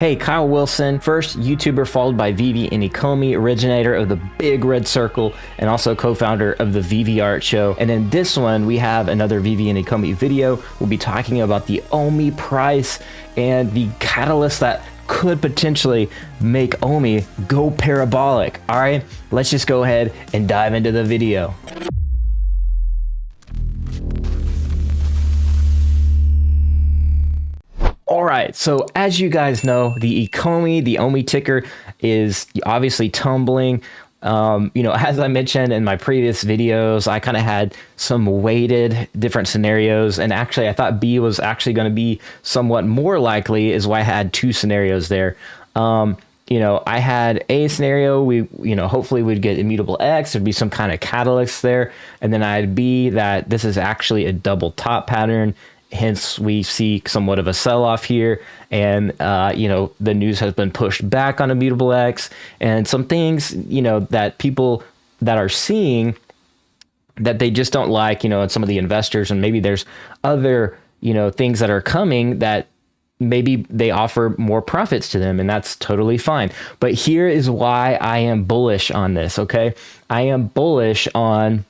Hey, Kyle Wilson, first YouTuber followed by Veve and Ecomi, originator of the Big Red Circle, and also co-founder of the Veve Art Show. And in this one, we have another Veve and Ecomi video. We'll be talking about the OMI price and the catalyst that could potentially make OMI go parabolic. All right, let's just go ahead and dive into the video. All right, so as you guys know, the Ecomi, the OMI ticker is obviously tumbling. As I mentioned in my previous videos, I kind of had some weighted different scenarios, and actually I thought B was actually going to be somewhat more likely, is why I had two scenarios there. I had a scenario, hopefully we'd get immutable X, there'd be some kind of catalyst there, and then I had B that this is actually a double top pattern. Hence, we see somewhat of a sell-off here, and the news has been pushed back on immutable X, and some things that people that are seeing that they just don't like, and some of the investors, and maybe there's other things that are coming that maybe they offer more profits to them, and that's totally fine. But here is why I am bullish on this. Okay, I am bullish on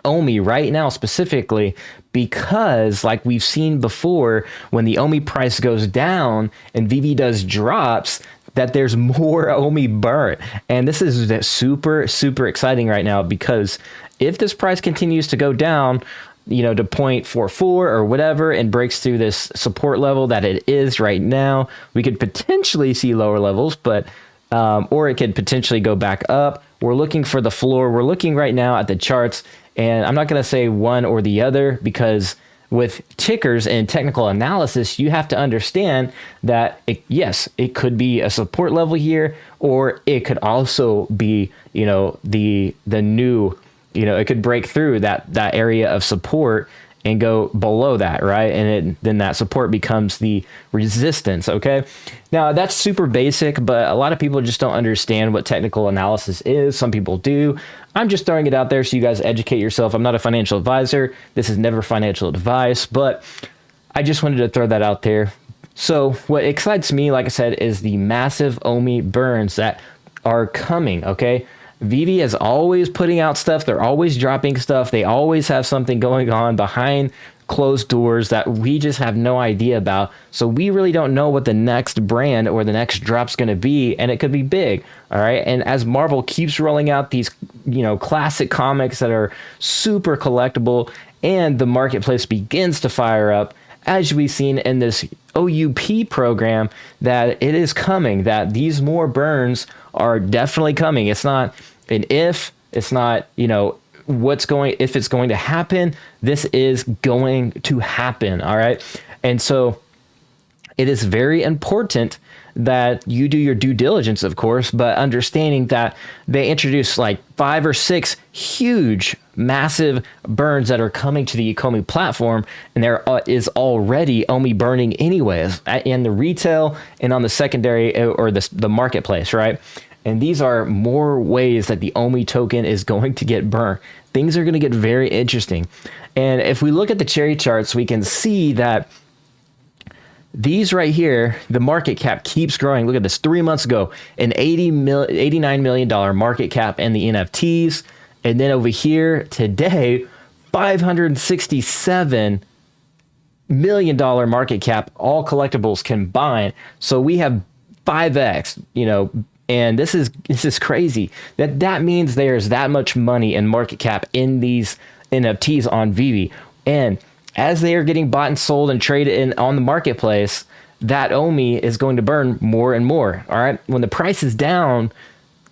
OMI right now specifically, because like we've seen before, when the OMI price goes down and Veve does drops, that there's more OMI burn. And this is super, super exciting right now, because if this price continues to go down, to 0.44 or whatever, and breaks through this support level that it is right now, we could potentially see lower levels, but or it could potentially go back up. We're looking for the floor. We're looking right now at the charts, and I'm not going to say one or the other, because with tickers and technical analysis, you have to understand that it could be a support level here, or it could also be, the new, it could break through that area of support and go below that, right? And then that support becomes the resistance, okay? Now, that's super basic, but a lot of people just don't understand what technical analysis is. Some people do. I'm just throwing it out there so you guys educate yourself. I'm not a financial advisor. This is never financial advice, but I just wanted to throw that out there. So what excites me, like I said, is the massive OMI burns that are coming, okay? Veve is always putting out stuff. They're always dropping stuff. They always have something going on behind closed doors that we just have no idea about. So we really don't know what the next brand or the next drop's going to be, and it could be big. All right. And as Marvel keeps rolling out these, classic comics that are super collectible, and the marketplace begins to fire up, as we've seen in this OUP program, that it is coming, that these more burns are definitely coming. It's not an if, it's not, if it's going to happen. This is going to happen. All right. And so it is very important that you do your due diligence, of course, but understanding that they introduce like 5 or 6 huge, massive burns that are coming to the Ecomi platform, and there is already OMI burning anyways in the retail and on the secondary or the marketplace, right? And these are more ways that the OMI token is going to get burned. Things are going to get very interesting. And if we look at the cherry charts, we can see that these right here, the market cap keeps growing. Look at this, 3 months ago, an $89 million market cap in the NFTs. And then over here today, $567 million market cap, all collectibles combined. So we have 5x, and this is crazy. That means there's that much money in market cap in these NFTs on Veve. And as they are getting bought and sold and traded on the marketplace, that OMI is going to burn more and more. All right. When the price is down,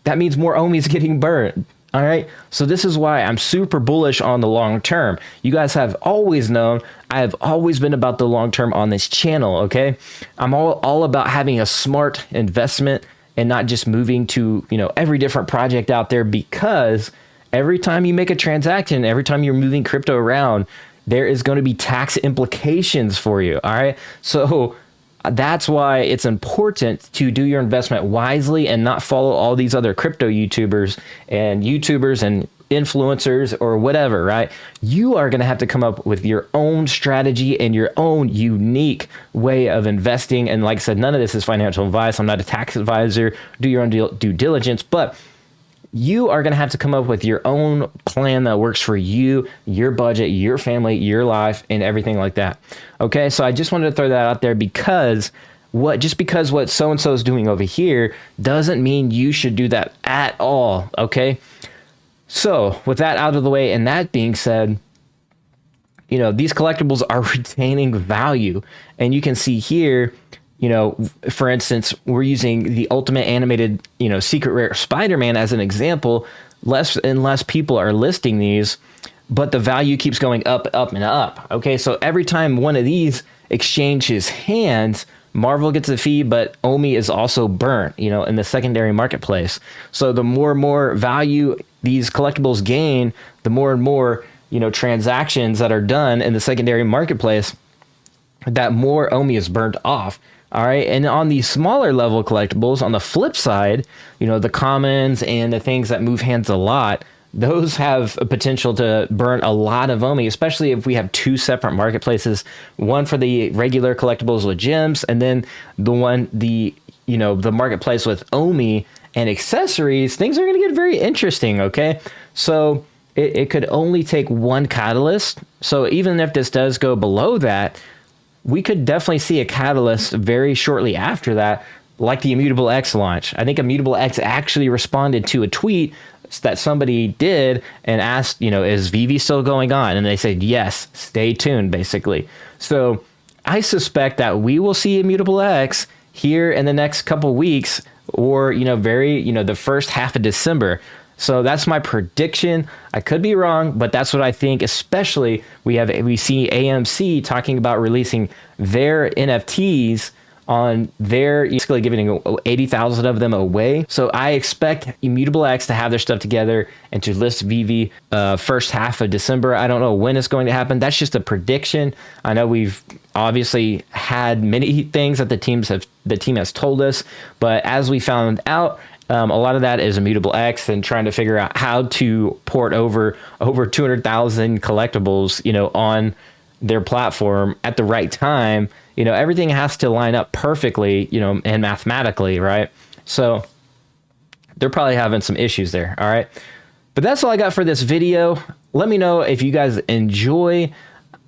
that means more OMI is getting burned. All right. So this is why I'm super bullish on the long term. You guys have always known I have always been about the long term on this channel. Okay. I'm all about having a smart investment and not just moving to, every different project out there, because every time you make a transaction, every time you're moving crypto around, there is going to be tax implications for you. All right. So that's why it's important to do your investment wisely and not follow all these other crypto YouTubers and influencers or whatever, right? You are going to have to come up with your own strategy and your own unique way of investing. And like I said, none of this is financial advice. I'm not a tax advisor. Do your own due diligence, but you are going to have to come up with your own plan that works for you, your budget, your family, your life, and everything like that. Okay, so I just wanted to throw that out there because just because what so-and-so is doing over here doesn't mean you should do that at all, okay? So with that out of the way, and that being said, you know, these collectibles are retaining value. And you can see here, you know, for instance, we're using the ultimate animated, you know, secret rare Spider-Man as an example. Less and less people are listing these, but the value keeps going up, up, and up. Okay, so every time one of these exchanges hands, Marvel gets a fee, but Omi is also burnt, you know, in the secondary marketplace. So the more and more value these collectibles gain, the more and more, you know, transactions that are done in the secondary marketplace, that more Omi is burnt off. All right. And on the smaller level collectibles, on the flip side, you know, the commons and the things that move hands a lot, those have a potential to burn a lot of Omi, especially if we have two separate marketplaces, one for the regular collectibles with gems, and then the marketplace with Omi and accessories. Things are going to get very interesting. Okay. So it could only take one catalyst. So even if this does go below that, we could definitely see a catalyst very shortly after that, like the Immutable X launch. I think Immutable X actually responded to a tweet that somebody did and asked, you know, is Veve still going on? And they said, yes, stay tuned, basically. So I suspect that we will see Immutable X here in the next couple weeks, or, you know, the first half of December. So that's my prediction. I could be wrong, but that's what I think. Especially we see AMC talking about releasing their NFTs on their, basically giving 80,000 of them away. So I expect Immutable X to have their stuff together and to list Veve first half of December. I don't know when it's going to happen. That's just a prediction. I know we've obviously had many things that the team has told us, but as we found out, a lot of that is Immutable X and trying to figure out how to port over 200,000 collectibles, you know, on their platform at the right time. You know, everything has to line up perfectly, you know, and mathematically, right? So they're probably having some issues there. All right. But that's all I got for this video. Let me know if you guys enjoy.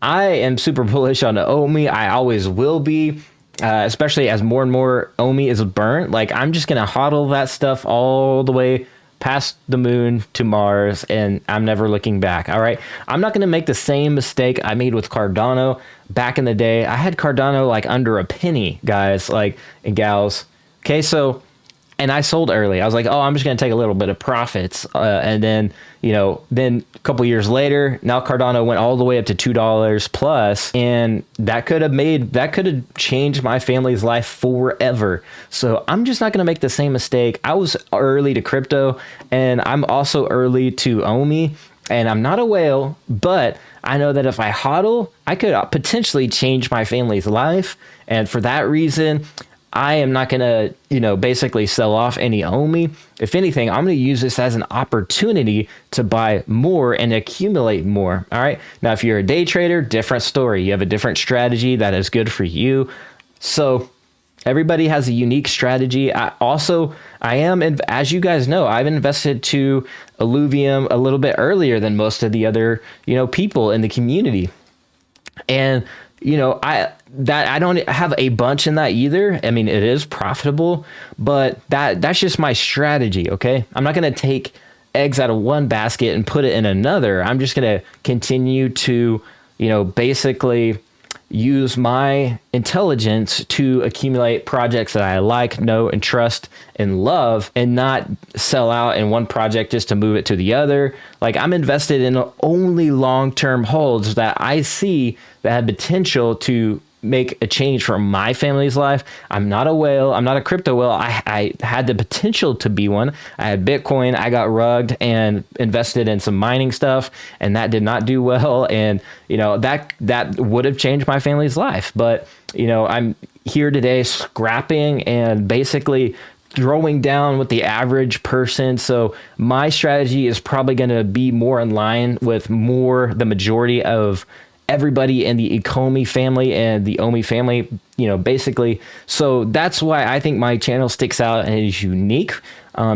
I am super bullish on the Omi. I always will be. Especially as more and more Omi is burnt. Like, I'm just going to hodl that stuff all the way past the moon to Mars, and I'm never looking back. All right. I'm not going to make the same mistake I made with Cardano back in the day. I had Cardano like under a penny, guys, like, and gals. Okay. So, and I sold early. I was like, oh, I'm just going to take a little bit of profits. And then, you know, then a couple years later, now Cardano went all the way up to $2 plus. And that could have changed my family's life forever. So I'm just not going to make the same mistake. I was early to crypto, and I'm also early to Omi. And I'm not a whale, but I know that if I hodl, I could potentially change my family's life. And for that reason, I am not going to, you know, basically sell off any Omi. If anything, I'm going to use this as an opportunity to buy more and accumulate more. All right. Now, if you're a day trader, different story. You have a different strategy that is good for you. So everybody has a unique strategy. As you guys know, I've invested to Illuvium a little bit earlier than most of the other, you know, people in the community. And, you know, I don't have a bunch in that either. I mean, it is profitable, but that's just my strategy. Okay. I'm not going to take eggs out of one basket and put it in another. I'm just going to continue to, you know, basically use my intelligence to accumulate projects that I like, know, and trust and love, and not sell out in one project just to move it to the other. Like, I'm invested in only long-term holds that I see that have potential to make a change for my family's life. I'm not a whale. I'm not a crypto whale. I had the potential to be one. I had Bitcoin. I got rugged and invested in some mining stuff, and that did not do well. And, you know, that would have changed my family's life. But, you know, I'm here today scrapping and basically throwing down with the average person. So my strategy is probably going to be more in line with the majority of everybody in the Ecomi family and the Omi family, you know, basically. So that's why I think my channel sticks out and is unique,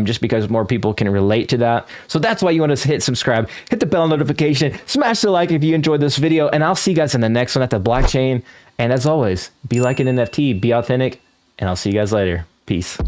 just because more people can relate to that. So that's why you want to hit subscribe, hit the bell notification, smash the like if you enjoyed this video, and I'll see you guys in the next one at the blockchain. And as always, be like an NFT, be authentic, and I'll see you guys later. Peace.